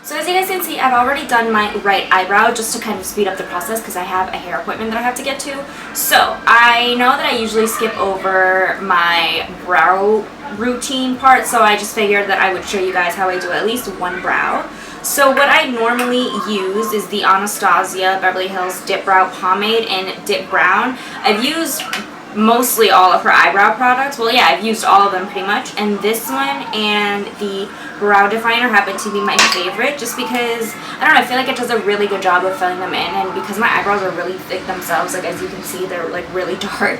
So as you guys can see, I've already done my right eyebrow just to kind of speed up the process because I have a hair appointment that I have to get to. So I know that I usually skip over my brow routine part, so I just figured that I would show you guys how I do at least one brow. So what I normally use is the Anastasia Beverly Hills DipBrow Pomade and DipBrown. I've used mostly all of her eyebrow products. Well, yeah, I've used all of them pretty much. And this one and the brow definer happen to be my favorite just because, I don't know, I feel like it does a really good job of filling them in. And because my eyebrows are really thick themselves, like as you can see, they're like really dark.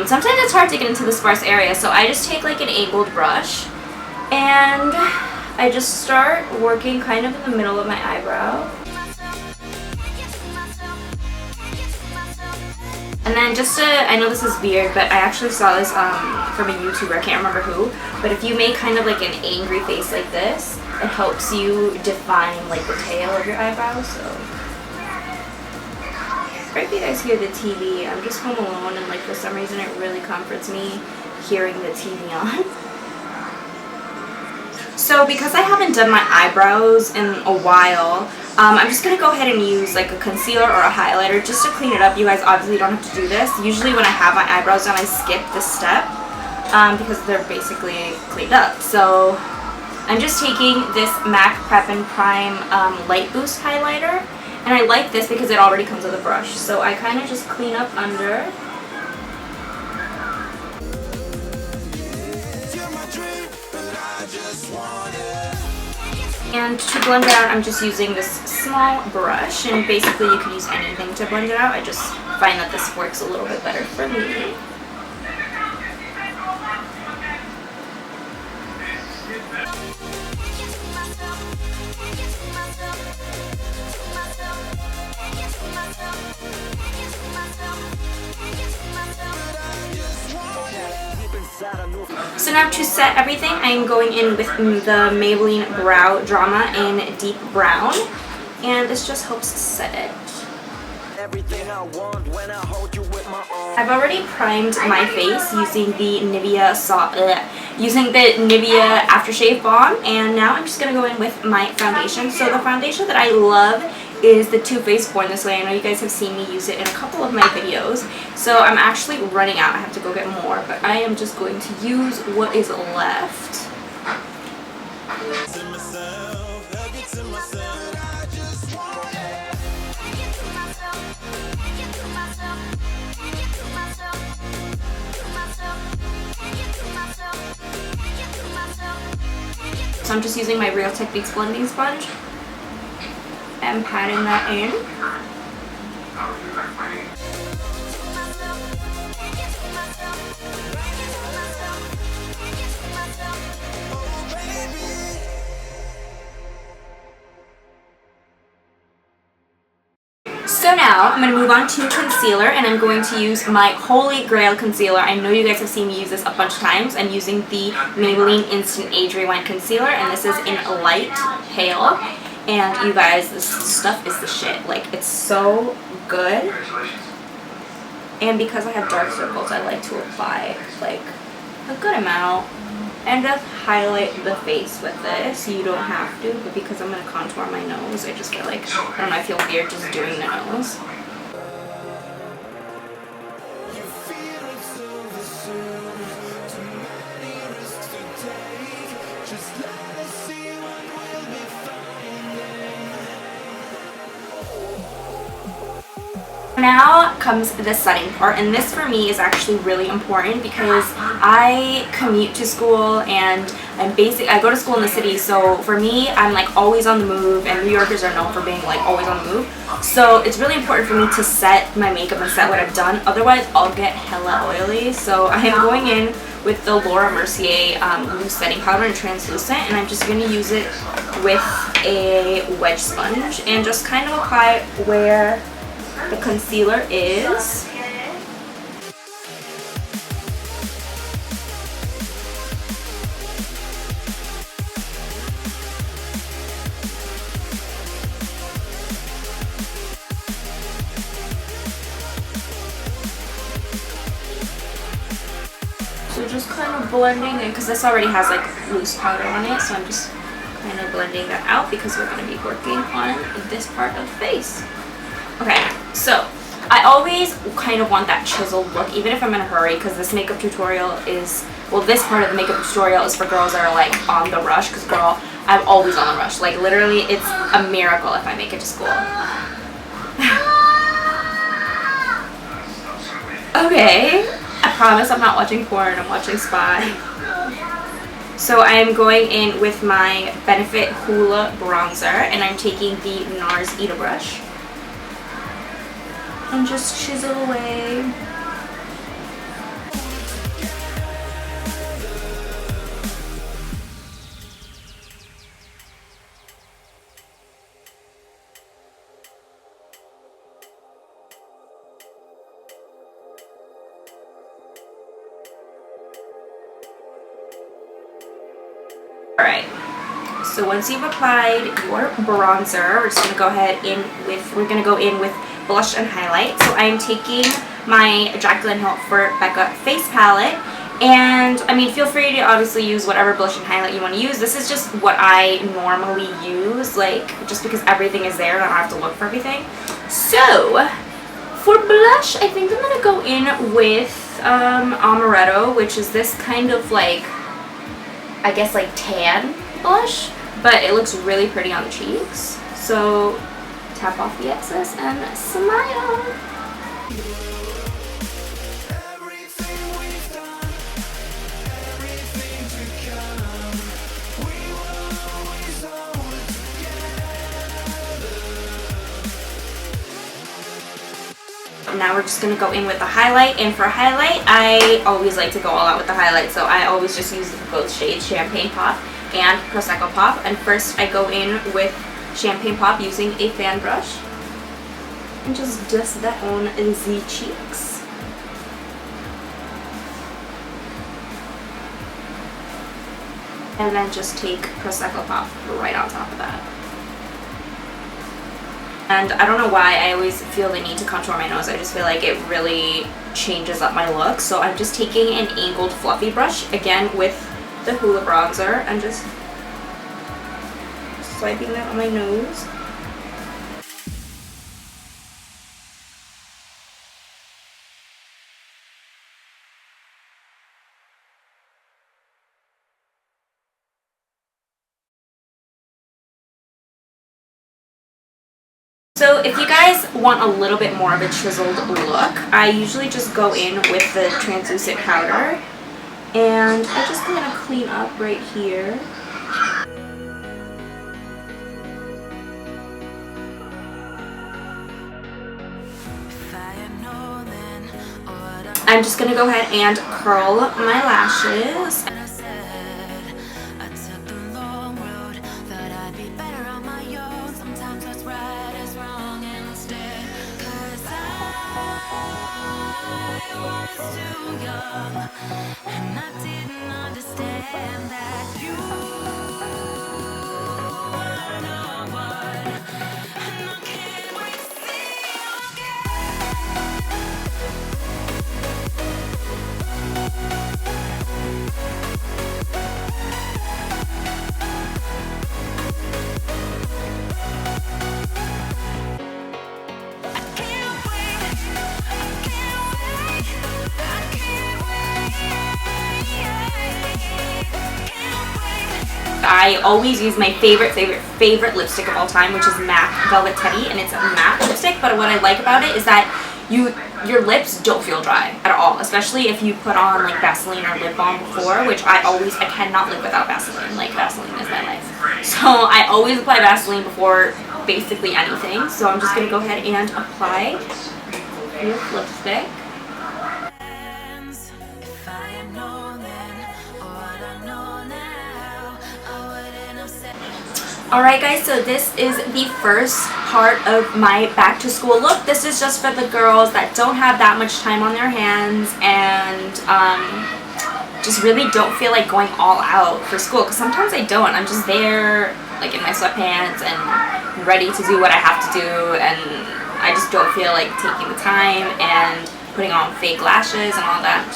Sometimes it's hard to get into the sparse area. So I just take like an angled brush and I just start working kind of in the middle of my eyebrow. And then just to, I know this is weird, but I actually saw this from a YouTuber, I can't remember who, but if you make kind of like an angry face like this, it helps you define like the tail of your eyebrows, so. Right if you guys hear the TV, I'm just home alone and like for some reason it really comforts me hearing the TV on. So because I haven't done my eyebrows in a while, I'm just going to go ahead and use like a concealer or a highlighter just to clean it up. You guys obviously don't have to do this. Usually when I have my eyebrows done, I skip this step because they're basically cleaned up. So I'm just taking this MAC Prep and Prime Light Boost highlighter. And I like this because it already comes with a brush. So I kind of just clean up under. And to blend it out, I'm just using this small brush, and basically you can use anything to blend it out. I just find that this works a little bit better for me. So now to set everything, I'm going in with the Maybelline Brow Drama in Deep Brown, and this just helps set it. I've already primed my face using the Nivea Aftershave Balm, and now I'm just going to go in with my foundation. So the foundation that I love is the Too Faced Born This Way. I know you guys have seen me use it in a couple of my videos. So I'm actually running out. I have to go get more, but I am just going to use what is left. So I'm just using my Real Techniques blending sponge and patting that in. So now I'm going to move on to concealer, and I'm going to use my Holy Grail concealer. I know you guys have seen me use this a bunch of times. I'm using the Maybelline Instant Age Rewind Concealer, and this is in light pale. And you guys, this stuff is the shit. Like, it's so good. And because I have dark circles, I like to apply like a good amount and just highlight the face with this. You don't have to, but because I'm going to contour my nose, I just feel like, I don't know, I feel weird just doing the nose. Now comes the setting part, and this for me is actually really important because I commute to school and I go to school in the city, so for me I'm like always on the move, and New Yorkers are known for being like always on the move. So it's really important for me to set my makeup and set what I've done, otherwise I'll get hella oily. So I am going in with the Laura Mercier loose setting powder in translucent, and I'm just going to use it with a wedge sponge and just kind of apply where the concealer is. So just kind of blending it, because this already has like loose powder on it, so I'm just kind of blending that out because we're going to be working on this part of the face. Okay, so I always kind of want that chiseled look, even if I'm in a hurry, because this makeup tutorial is, well, this part of the makeup tutorial is for girls that are like on the rush, because girl, I'm always on the rush. Like literally, it's a miracle if I make it to school. Okay, I promise I'm not watching porn, I'm watching Spy. So I am going in with my Benefit Hoola bronzer, and I'm taking the NARS Eater brush and just chisel away. Alright, so once you've applied your bronzer, we're just going to go ahead in with blush and highlight. So I am taking my Jaclyn for Becca face palette, and I mean, feel free to obviously use whatever blush and highlight you want to use. This is just what I normally use, like just because everything is there and I don't have to look for everything. So for blush, I think I'm going to go in with Amaretto, which is this kind of like, I guess like tan blush, but it looks really pretty on the cheeks. So tap off the excess and smile. Now we're just going to go in with the highlight, and for highlight, I always like to go all out with the highlight, so I always just use both shades, Champagne Pop and Prosecco Pop. And first I go in with Champagne Pop using a fan brush and just dust that on the cheeks. And then just take Prosecco Pop right on top of that. And I don't know why I always feel the need to contour my nose. I just feel like it really changes up my look. So I'm just taking an angled fluffy brush, again with the Hoola bronzer, and just swiping that on my nose. So if you guys want a little bit more of a chiseled look, I usually just go in with the translucent powder, and I just kind of clean up right here. I'm just going to go ahead and curl my lashes. And I didn't understand that you are no one, and I can't wait to see you I always use my favorite lipstick of all time, which is MAC Velvet Teddy, and it's a matte lipstick, but what I like about it is that your lips don't feel dry at all, especially if you put on like Vaseline or lip balm before, which I cannot live without Vaseline. Like, Vaseline is my life. So I always apply Vaseline before basically anything. So I'm just going to go ahead and apply this lipstick. Alright guys, so this is the first part of my back to school look. This is just for the girls that don't have that much time on their hands and just really don't feel like going all out for school, because sometimes I don't. I'm just there like in my sweatpants and ready to do what I have to do, and I just don't feel like taking the time and putting on fake lashes and all that.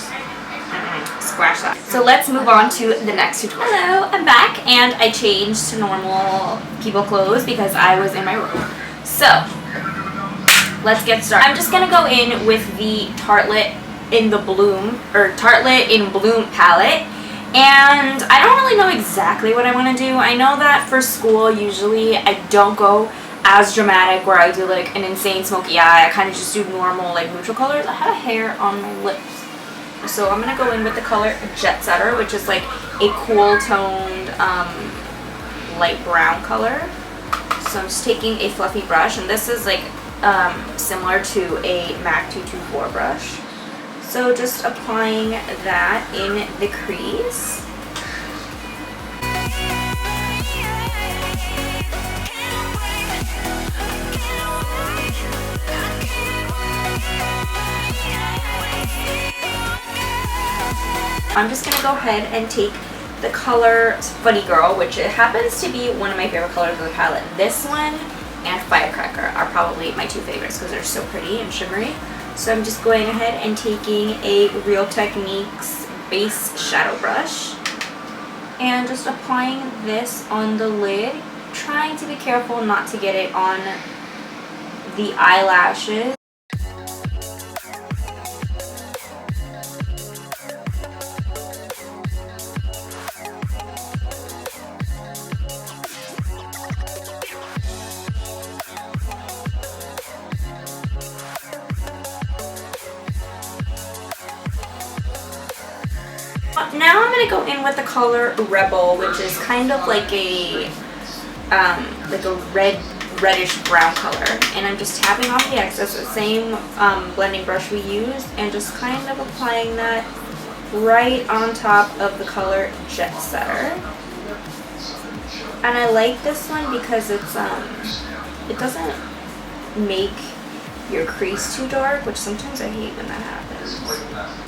Just scratch that. So let's move on to the next tutorial. Hello, I'm back, and I changed to normal people clothes because I was in my room. So let's get started. I'm just gonna go in with the Tartelette in the Bloom, or Tartelette in Bloom palette. And I don't really know exactly what I want to do. I know that for school, usually I don't go as dramatic where I do like an insane smoky eye. I kind of just do normal like neutral colors. I have hair on my lips. So I'm going to go in with the color Jetsetter, which is like a cool toned light brown color. So I'm just taking a fluffy brush, and this is like similar to a MAC 224 brush. So just applying that in the crease. I'm just going to go ahead and take the color Funny Girl, which it happens to be one of my favorite colors of the palette. This one and Firecracker are probably my two favorites because they're so pretty and shimmery. So I'm just going ahead and taking a Real Techniques base shadow brush and just applying this on the lid, trying to be careful not to get it on the eyelashes. Now I'm going to go in with the color Rebel, which is kind of like a reddish brown color. And I'm just tapping off the excess, the same blending brush we used, and just kind of applying that right on top of the color Jetsetter. And I like this one because it's it doesn't make your crease too dark, which sometimes I hate when that happens.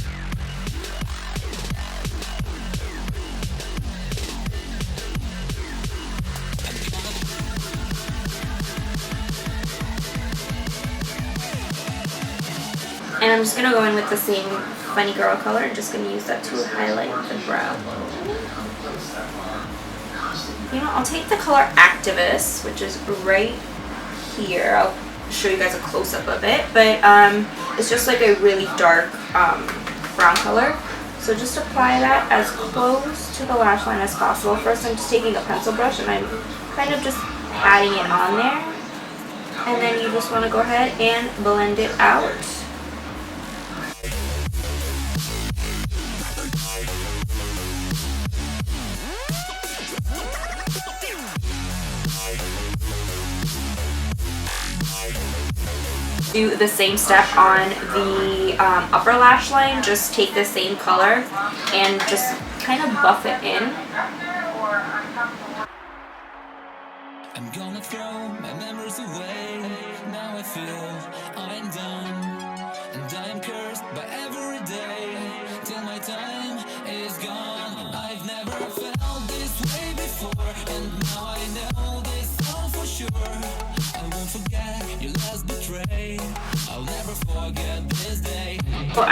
And I'm just going to go in with the same Funny Girl color and just going to use that to highlight the brow. You know, I'll take the color Activist, which is right here. I'll show you guys a close-up of it. But it's just like a really dark brown color. So just apply that as close to the lash line as possible. First, I'm just taking a pencil brush and I'm kind of just patting it on there. And then you just want to go ahead and blend it out. Do the same step on the upper lash line. Just take the same color and just kind of buff it in. I'm gonna throw my memories away. Now I feel I'm done, and I am cursed by every day till my time is gone. I've never felt this way before, and now I know this all for sure. I won't forget your last betray. I'll never forget this day. So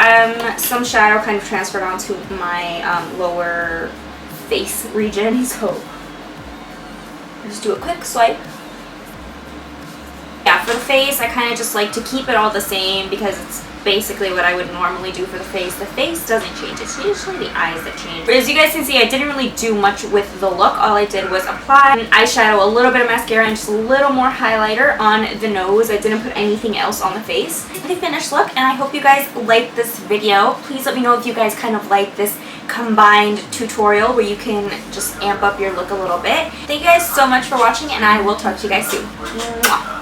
some shadow kind of transferred onto my lower face region, so just do a quick swipe. Yeah, for the face, I kind of just like to keep it all the same because it's basically what I would normally do for the face. The face doesn't change, it's usually the eyes that change. But as you guys can see, I didn't really do much with the look. All I did was apply an eyeshadow, a little bit of mascara, and just a little more highlighter on the nose. I didn't put anything else on the face. Pretty finished look, and I hope you guys liked this video. Please let me know if you guys kind of like this combined tutorial where you can just amp up your look a little bit. Thank you guys so much for watching, and I will talk to you guys soon. Mwah.